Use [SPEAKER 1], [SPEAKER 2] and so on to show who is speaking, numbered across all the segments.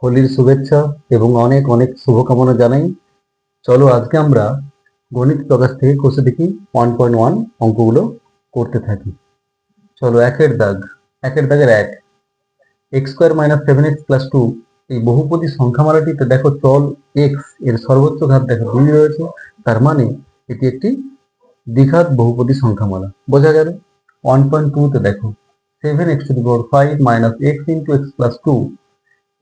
[SPEAKER 1] হোলির শুভেচ্ছা এবং অনেক অনেক শুভকামনা জানাই। চলো আজকে আমরা গণিত প্রকাশ থেকে কোষে দেখি 1.1 অঙ্কগুলো করতে থাকি। চলো একের দাগের 1 x square minus 7x plus 2 এই বহুপদী সংখ্যামালাটিতে দেখো চল এক্স এর সর্বোচ্চ ঘাত দেখো 2 রয়েছে, তার মানে এটি একটি দ্বিঘাত বহুপদী সংখ্যামালা। বোঝা গেল। 1.2 তে দেখো 7x⁵ minus x into x plus 2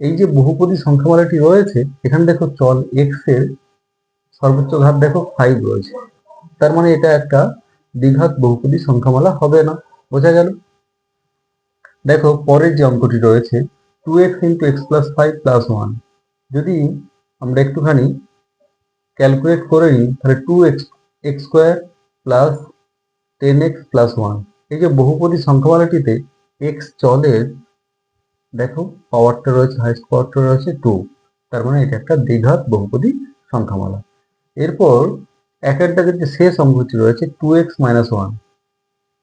[SPEAKER 1] এই যে বহুপদী সংখ্যামালাটি রয়েছে, এখানে দেখো চল এক্স এর সর্বোচ্চ ঘাত দেখো 5 রয়েছে, তার মানে এটা একটা দ্বিঘাত বহুপদী সংখ্যামালা হবে না। বোঝা গেল। দেখো পরের যে অঙ্কটি রয়েছে 2x into x plus 5 plus 1, যদি আমরা একটুখানি ক্যালকুলেট করে নিই তাহলে 2x x square plus 10x plus 1 এই যে বহুপদী সংখ্যামালাটিতে এক্স চলের দেখো পাওয়ারটা রয়েছে, হাইস্ট পাওয়ারটা রয়েছে 2, তার মানে এটা একটা দ্বিঘাত বহুপদী সংখ্যামালা। এরপর একের দাগের যে শেষ অঙ্কটি রয়েছে 2x মাইনাস 1,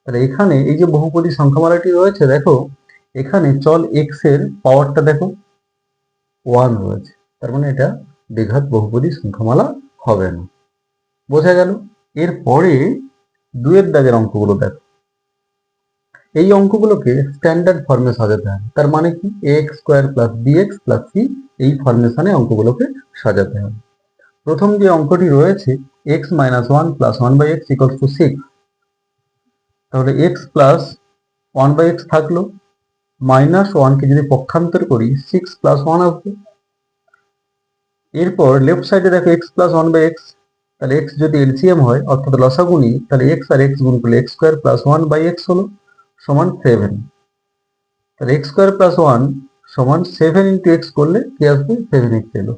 [SPEAKER 1] তাহলে এখানে এই যে বহুপদী সংখ্যামালাটি রয়েছে দেখো এখানে চল x এর পাওয়ারটা দেখো 1 রয়েছে, তার মানে এটা দ্বিঘাত বহুপদী সংখ্যামালা হবে না। বোঝা গেল। এরপরে দুয়ের দাগের অঙ্কগুলো দেখো, এই অঙ্কগুলোকে স্ট্যান্ডার্ড ফর্মে সাজাতে হবে, তার মানে কি x square plus b x plus c এই ফরমেশনে অঙ্কগুলোকে সাজাতে হবে। প্রথম যে অঙ্কটি রয়েছে x minus 1 plus 1 by x equals to 6, তাহলে এক্স প্লাস 1 বাই এক্স থাকলো, মাইনাস 1 কে যদি পক্ষান্তর করি 6 প্লাস 1 আসবে। এরপর লেফট সাইডে দেখো এক্স প্লাস 1 বাই এক্স, তাহলে এক্স যদি এলসিএম হয় অর্থাৎ লসাগু নিই, তাহলে এক্স আর এক্স গুণ করলে x square plus 1 by x হলো সমান 7, তাহলে এক্স স্কোয়ার প্লাস 1 সমান 7 ইন্টু এক্স করলে কি আসবে 7x এলো,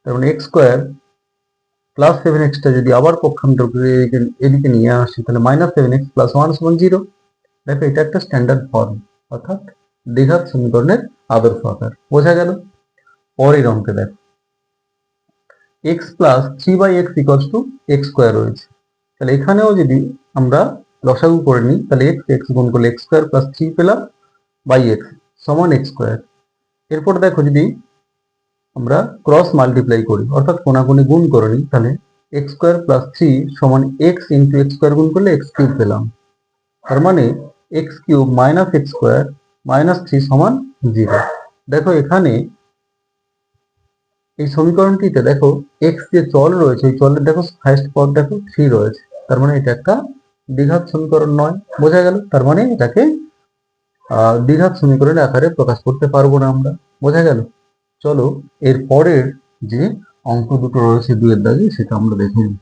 [SPEAKER 1] তার মানে এক্স স্কোয়ার প্লাস 7xটা যদি আবার পক্ষান্তর করে এদিকে নিয়ে আসি তাহলে মাইনাস 7x প্লাস 1 সমান 0। দেখো এটা একটা স্ট্যান্ডার্ড ফর্ম, অর্থাৎ দ্বিঘাত সমীকরণের আদর্শ আকার। বোঝা গেল। পরের অঙ্কে দেখো x plus 3 by x equals to x square রয়েছে, তাহলে এখানেও যদি আমরা লসাগু করে নিই তাহলে এক্স এক্স গুণ করলে এক্স স্কোয়ার প্লাস 3 পেলাম বাই এক্স সমান এক্স স্কোয়ার। এরপর দেখো যদি আমরা ক্রস মাল্টিপ্লাই করি অর্থাৎ কোনাকুনি গুণ করে নিই তাহলে এক্স স্কোয়ার প্লাস 3 সমান এক্স ইন্টু এক্স স্কোয়ার গুণ করলে এক্স কিউব পেলাম, তার মানে x cube minus x square minus 3 সমান 0। দেখো এখানে এই সমীকরণটিতে দেখো এক্স যে চল রয়েছে ওই চলের দেখো হাইস্ট পদ দেখো 3 রয়েছে, তার মানে এটা একটা দ্বিঘাত সমীকরণ নয়। বোঝা গেল। তার মানে এটাকে দ্বিঘাত সমীকরণের আকারে প্রকাশ করতে পারবো না আমরা। বোঝা গেল। চলো এর পরের যে অঙ্ক দুটো রয়েছে দুয়ের দাগে সেটা আমরা দেখে নিই।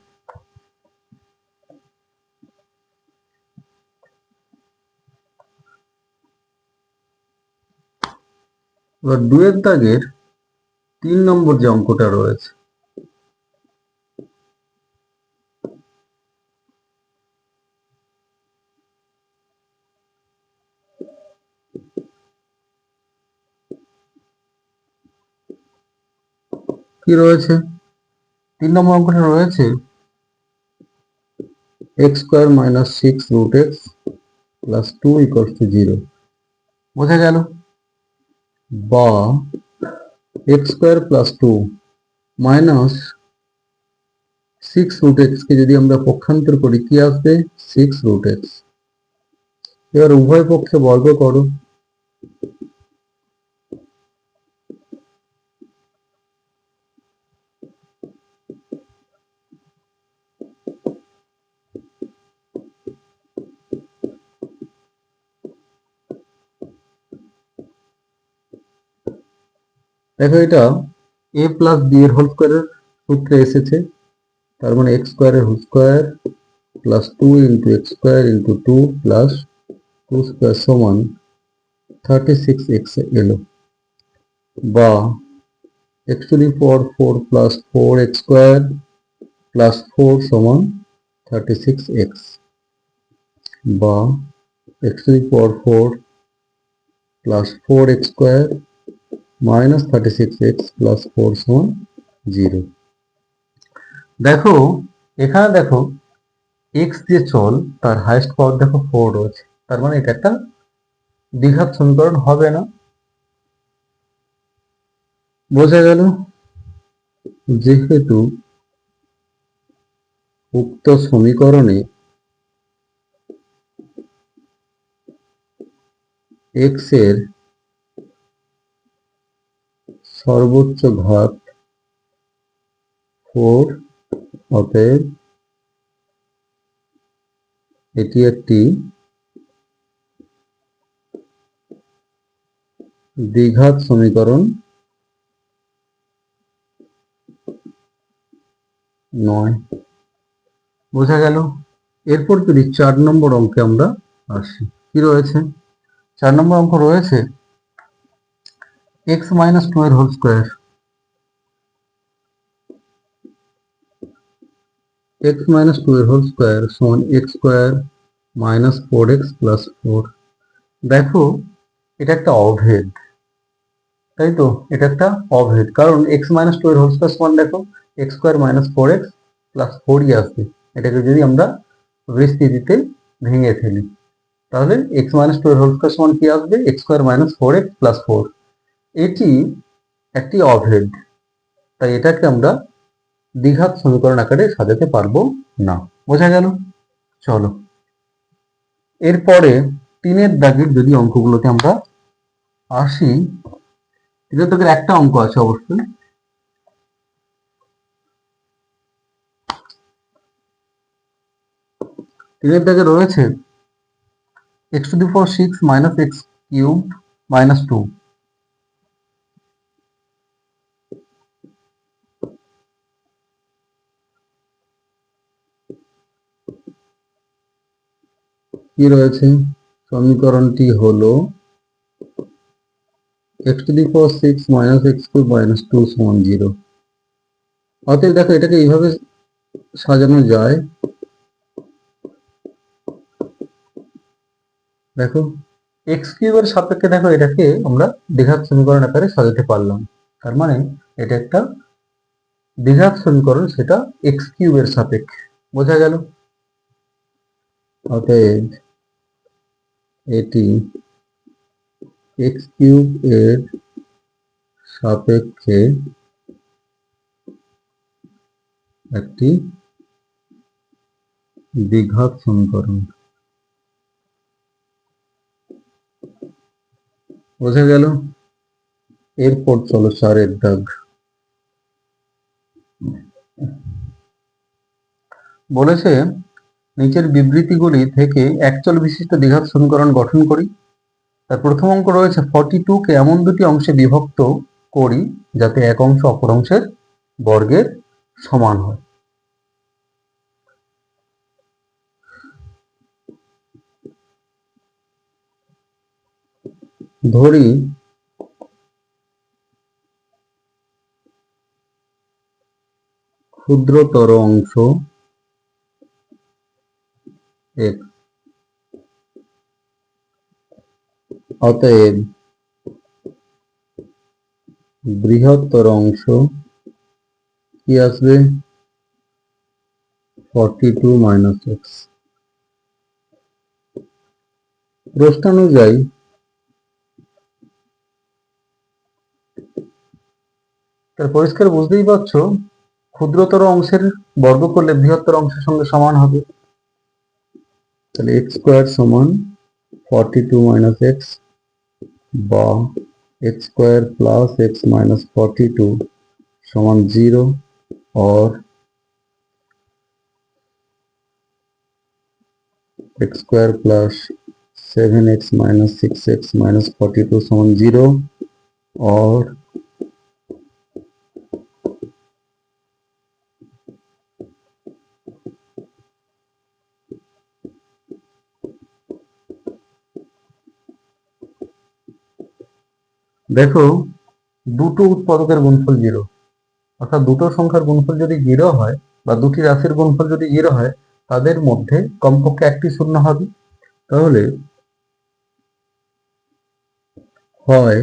[SPEAKER 1] এবার দুয়ের দাগের 3 নম্বর যে অঙ্কটা রয়েছে, কি রয়েছে 3 নম্বর অঙ্কটা রয়েছে x square minus 6 root x plus 2 equals to 0। বোঝা গেল। বা x square plus 2 minus 6 root x কে যদি আমরা পক্ষান্তর করি কি আসবে 6 রুট এক্স। এবার উভয় পক্ষে বর্গ করো, দেখো এটা a প্লাস বি এর হোল স্কোয়ারের সূত্রে এসেছে, তার মানে এক্স স্কোয়ারের whole square plus 2 into x square into 2 plus 2 square সমান 36x এলো। বা x to the power 4 plus 4x square plus 4 সমান 36x। বা x to the power 4 plus 4x square minus 36x plus 4 সমান 0। দেখো এখানে দেখো এক্স যে চল তার হাইস্ট পাওয়ার দেখো 4 রয়েছে, তার মানে এটা একটা দ্বিঘাত সমীকরণ হবে না। বোঝা গেল যেহেতু উক্ত সমীকরণে x এর সর্বোচ্চ ঘাত 4, অতএব এটি একটি দ্বিঘাত সমীকরণ নয়। বোঝা গেল। এরপর যদি 4 নম্বর অঙ্কে আমরা আসি, কি রয়েছে 4 নম্বর অঙ্ক রয়েছে x - 2 এর হোল স্কয়ার। x - 2 এর হোল স্কয়ার সমান x square minus 4x plus 4। দেখো এটা একটা অভেদ, তাই তো? এটা একটা অভেদ, কারণ x - 2 এর হোল স্কয়ার সমান দেখো x square minus 4x plus 4ই আসবে। এটাকে যদি আমরা বিস্তৃতিতে ভেঙে ফেলি তাহলে x - 2 এর হোল স্কয়ার সমান কি আসবে? x square minus 4x plus 4। এটি একটি অভেদ, তাই এটাকে আমরা দ্বিঘাত সমীকরণ আকারে সাজাতে পারবো না। বোঝা গেল? চলো এরপরে 3-এর দাগের যদি অঙ্কগুলোতে আমরা আসি, 3-এর দাগের একটা অঙ্ক আছে অবশ্যই। 3-এর দাগে রয়েছে x⁴ 6 minus x cube minus 2। কি রয়েছে? সমীকরণটি হলো x⁴ 6 minus x cube minus 2 সমান 0। অতএব দেখো এটাকে এইভাবে সাজানো যায়। দেখো x কিউবের সাপেক্ষে দেখো এটাকে আমরা দ্বিঘাত সমীকরণ আকারে সাজাতে পারলাম। তার মানে এটা একটা দ্বিঘাত সমীকরণ, সেটা x কিউবের সাপেক্ষে। বোঝা গেল? অতএব এটি x কিউব এর সাপেক্ষে একটি দ্বিঘাত সমীকরণ। বোঝা গেল? এরপর চলো 4-এর দাগ। বলেছে নিচের বিবৃতিগুলি থেকে একচল বিশিষ্ট দ্বিঘাত সমীকরণ গঠন করি। তার প্রথম অঙ্ক রয়েছে 42 কে এমন দুটি অংশে বিভক্ত করি যাতে এক অংশ অপর অংশের বর্গের সমান হয়। ধরি ক্ষুদ্রতর অংশ x, অতএব বৃহত্তর অংশ কি আসবে? 42 মাইনাস x। প্রশ্নানুযায়ী তার পরিষ্কার বুঝতেই পারছো, ক্ষুদ্রতর অংশের বর্গ করলে বৃহত্তর অংশের সঙ্গে সমান হবে। তাহলে x স্কয়ার সমান 42 মাইনাস x বা x square plus x minus 42 সমান 0 और x square plus 7x minus 6x minus 42 समान 0 और देखो দুটো উৎপাদকের গুণফল 0, অর্থাৎ দুটো সংখ্যার গুণফল যদি 0 হয় বা দুটি রাশির গুণফল যদি 0 হয় তাদের মধ্যে কমপক্ষে একটি শূন্য হবে। তাহলে হয়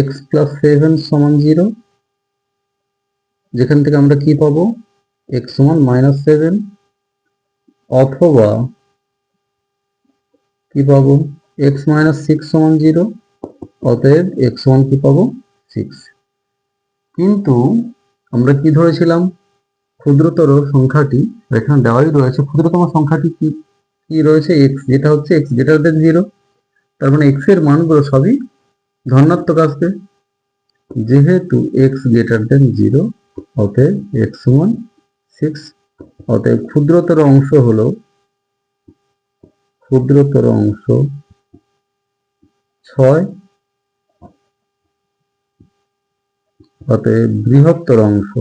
[SPEAKER 1] x প্লাস 7 সমান 0, যেখান থেকে আমরা কি পাবো? x সমান মাইনাস 7, অথবা কি পাবো? x মাইনাস 6 সমান 0, অতএব x সমান কি পাবো? 6। কিন্তু আমরা কি ধরেছিলাম, ক্ষুদ্রতর সংখ্যাটি এখানে দেওয়াই রয়েছে, ক্ষুদ্রতম সংখ্যাটি কি কি রয়েছে, এক্স, যেটা হচ্ছে এক্স গ্রেটার দেন জিরো। তার মানে এক্স এর মানগুলো সবই ধনাত্মক আসবে। যেহেতু এক্স গ্রেটার দেন জিরো, অতএব এক্স সমান 6। অতএব ক্ষুদ্রতর অংশ 6। অতএব বৃহত্তর অংশ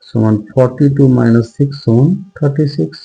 [SPEAKER 1] সমান 42 - 6 সমান 36।